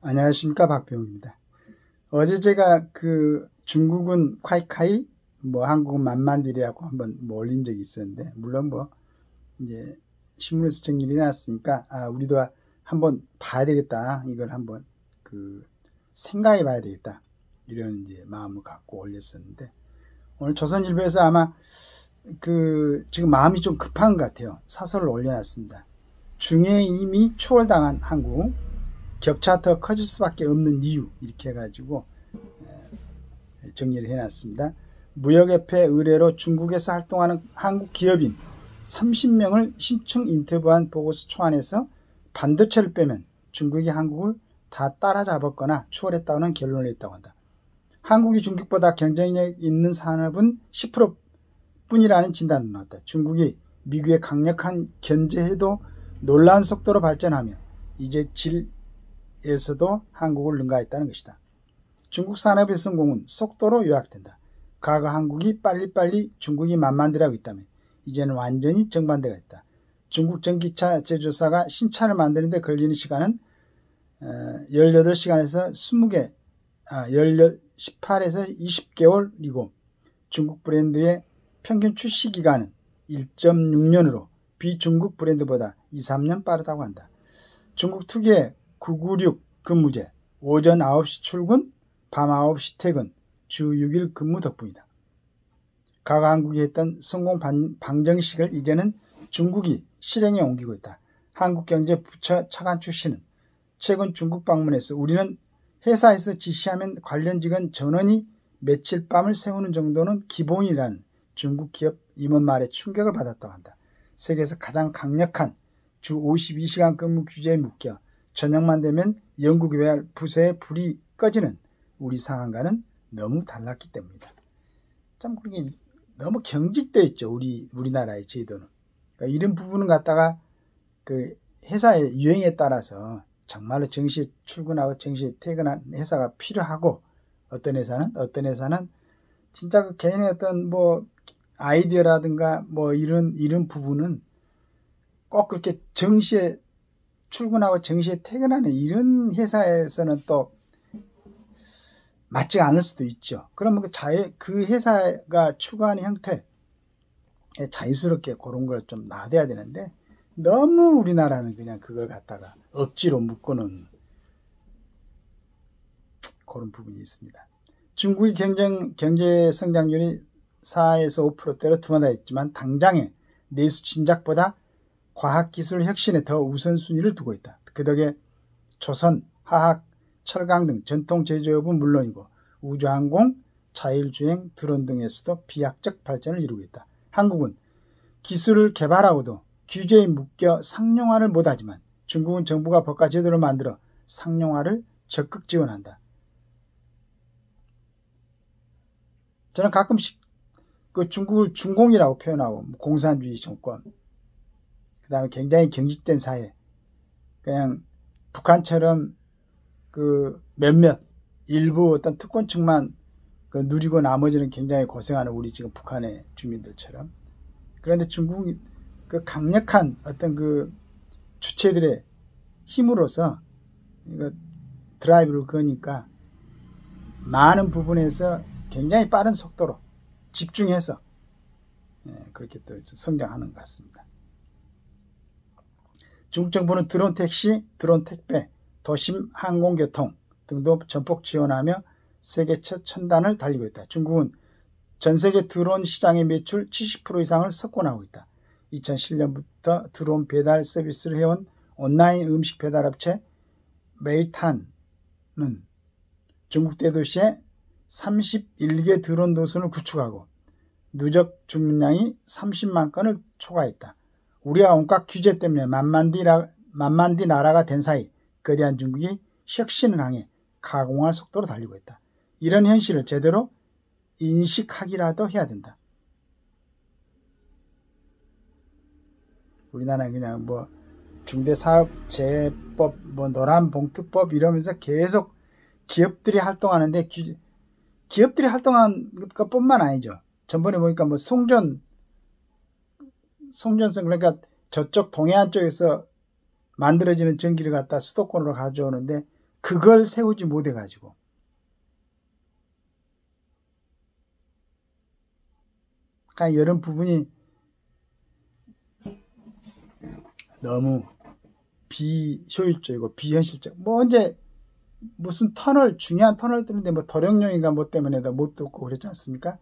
안녕하십니까, 박병우입니다. 어제 제가 중국은 콰이카이, 한국은 만만디라고 한번 올린 적이 있었는데, 물론 이제 신문에서 정리를 해놨으니까, 우리도 한번 봐야 되겠다. 이걸 한번 생각해 봐야 되겠다. 이런 이제 마음을 갖고 올렸었는데, 오늘 조선일보에서 아마 지금 마음이 좀 급한 것 같아요. 사설을 올려놨습니다. 중에 이미 추월당한 한국, 격차 더 커질 수밖에 없는 이유, 이렇게 해가지고 정리를 해놨습니다. 무역협회 의뢰로 중국에서 활동하는 한국 기업인 30명을 심층 인터뷰한 보고서 초안에서 반도체를 빼면 중국이 한국을 다 따라잡았거나 추월했다는 결론을 냈다고 한다. 한국이 중국보다 경쟁력 있는 산업은 10% 뿐이라는 진단도 나왔다. 중국이 미국의 강력한 견제에도 놀라운 속도로 발전하며 이제 질에서도 한국을 능가했다는 것이다. 중국 산업의 성공은 속도로 요약된다. 과거 한국이 빨리빨리 중국이 만만디라고 있다면 이제는 완전히 정반대가 있다. 중국 전기차 제조사가 신차를 만드는 데 걸리는 시간은 18시간에서 18에서 20개월이고 중국 브랜드의 평균 출시 기간은 1.6년으로 비중국 브랜드보다 2-3년 빠르다고 한다. 중국 특유의 996 근무제, 오전 9시 출근, 밤 9시 퇴근, 주 6일 근무 덕분이다. 과거 한국이 했던 성공 방정식을 이제는 중국이 실행에 옮기고 있다. 한국경제부처 차관 출신은 최근 중국 방문해서 우리는 회사에서 지시하면 관련 직원 전원이 며칠 밤을 새우는 정도는 기본이라는 중국 기업 임원 말에 충격을 받았다고 한다. 세계에서 가장 강력한 주 52시간 근무 규제에 묶여 저녁만 되면 영국 외활 부서의 불이 꺼지는 우리 상황과는 너무 달랐기 때문이다. 참 그게 너무 경직되어 있죠. 우리나라의 제도는. 그러니까 이런 부분은 갖다가 회사의 유행에 따라서 정말로 정시에 출근하고 정시에 퇴근하는 회사가 필요하고 어떤 회사는 진짜 개인의 어떤 아이디어라든가 이런 부분은 꼭 그렇게 정시에 출근하고 정시에 퇴근하는 이런 회사에서는 또 맞지 않을 수도 있죠. 그러면 그 회사가 추구하는 형태에 자유스럽게 그런 걸 좀 놔둬야 되는데 너무 우리나라는 그냥 그걸 갖다가 억지로 묶어놓은 그런 부분이 있습니다. 중국의 경제 성장률이 4에서 5%대로 둔화했지만 당장의 내수 진작보다 과학기술 혁신에 더 우선순위를 두고 있다. 그 덕에 조선, 화학, 철강 등 전통 제조업은 물론이고 우주항공, 자율주행, 드론 등에서도 비약적 발전을 이루고 있다. 한국은 기술을 개발하고도 규제에 묶여 상용화를 못하지만 중국은 정부가 법과 제도를 만들어 상용화를 적극 지원한다. 저는 가끔씩 중국을 중공이라고 표현하고 공산주의 정권, 그 다음에 굉장히 경직된 사회, 그냥 북한처럼 몇몇 일부 어떤 특권층만 누리고 나머지는 굉장히 고생하는 우리 지금 북한의 주민들처럼. 그런데 중국이 강력한 어떤 주체들의 힘으로서 드라이브를 거니까 많은 부분에서 굉장히 빠른 속도로 집중해서 그렇게 또 성장하는 것 같습니다. 중국 정부는 드론 택시, 드론 택배, 도심 항공교통 등도 전폭 지원하며 세계 첫 첨단을 달리고 있다. 중국은 전세계 드론 시장의 매출 70% 이상을 석권하고 있다. 2007년부터 드론 배달 서비스를 해온 온라인 음식 배달업체 메이탄은 중국 대도시에 31개 드론 노선을 구축하고 누적 주문량이 30만 건을 초과했다. 우리가 온갖 규제 때문에 만만디 나라가 된 사이 거대한 중국이 혁신을 향해 가공할 속도로 달리고 있다. 이런 현실을 제대로 인식하기라도 해야 된다. 우리나라는 그냥 중대사업재해법, 노란봉투법 이러면서 계속 기업들이 활동하는데 기업들이 활동한 것뿐만 아니죠. 전번에 보니까 송전성 그러니까 저쪽 동해안 쪽에서 만들어지는 전기를 갖다 수도권으로 가져오는데 그걸 세우지 못해가지고 그러니까 이런 부분이 너무 비효율적이고 비현실적. 뭐 언제 무슨 터널, 중요한 터널 뜨는데 뭐 도룡령인가 뭐 때문에도 못 뚫고 그랬지 않습니까?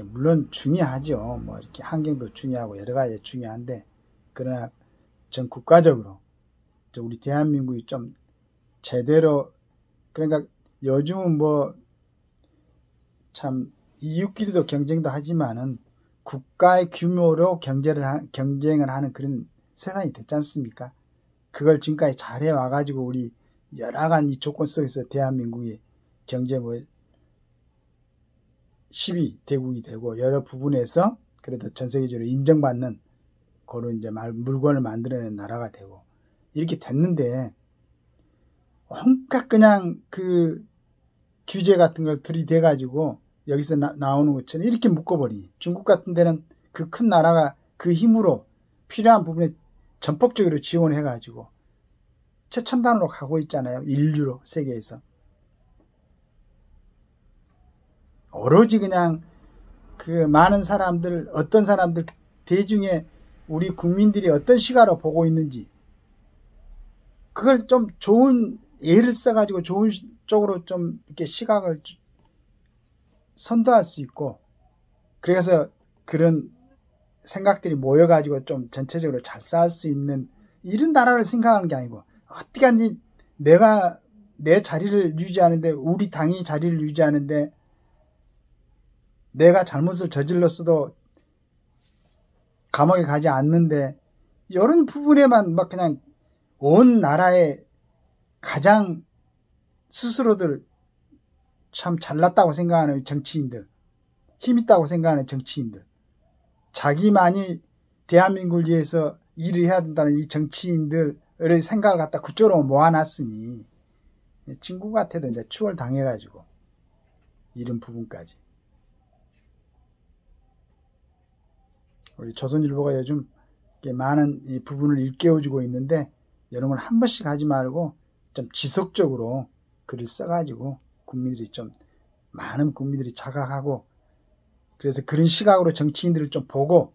물론 중요하죠. 뭐 이렇게 환경도 중요하고 여러 가지 중요한데, 그러나 전 국가적으로 우리 대한민국이 좀 제대로, 그러니까 요즘은 뭐 참 이웃끼리도 경쟁도 하지만은 국가의 규모로 경쟁을 하는 그런 세상이 됐지 않습니까? 그걸 지금까지 잘해 와가지고 우리 여러 가지 조건 속에서 대한민국이 경제 뭐 10위 대국이 되고 여러 부분에서 그래도 전 세계적으로 인정받는 그런 이제 물건을 만들어낸 나라가 되고 이렇게 됐는데, 온갖 그냥 그 규제 같은 걸 들이대가지고 여기서 나오는 것처럼 이렇게 묶어버리니, 중국 같은 데는 그 큰 나라가 그 힘으로 필요한 부분에 전폭적으로 지원해가지고 최첨단으로 가고 있잖아요. 인류로 세계에서. 오로지 그냥 그 많은 사람들, 어떤 사람들, 대중의 우리 국민들이 어떤 시각으로 보고 있는지 그걸 좀 좋은 예를 써가지고 좋은 쪽으로 좀 이렇게 시각을 선도할 수 있고, 그래서 그런 생각들이 모여가지고 좀 전체적으로 잘 살 수 있는 이런 나라를 생각하는 게 아니고, 어떻게 하는지 내가 내 자리를 유지하는데, 우리 당이 자리를 유지하는데 내가 잘못을 저질렀어도 감옥에 가지 않는데, 이런 부분에만 막 그냥 온 나라의 가장 스스로들 참 잘났다고 생각하는 정치인들, 힘있다고 생각하는 정치인들, 자기만이 대한민국을 위해서 일을 해야 된다는 이 정치인들의 생각을 갖다 그쪽으로 모아놨으니 친구같아도 이제 추월 당해가지고 이런 부분까지. 우리 조선일보가 요즘 많은 이 부분을 일깨워주고 있는데, 여러분 한 번씩 하지 말고 좀 지속적으로 글을 써가지고 국민들이 좀, 많은 국민들이 자각하고, 그래서 그런 시각으로 정치인들을 좀 보고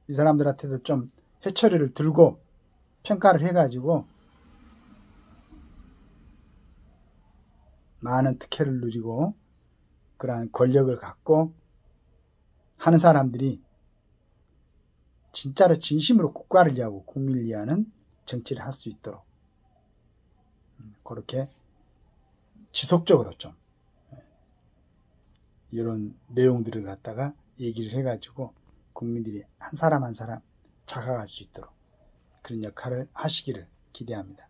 이 사람들한테도 좀 회초리를 들고 평가를 해가지고 많은 특혜를 누리고 그러한 권력을 갖고 하는 사람들이 진짜로 진심으로 국가를 위하고 국민을 위하는 정치를 할 수 있도록 그렇게 지속적으로 좀 이런 내용들을 갖다가 얘기를 해가지고 국민들이 한 사람 한 사람 자각할 수 있도록 그런 역할을 하시기를 기대합니다.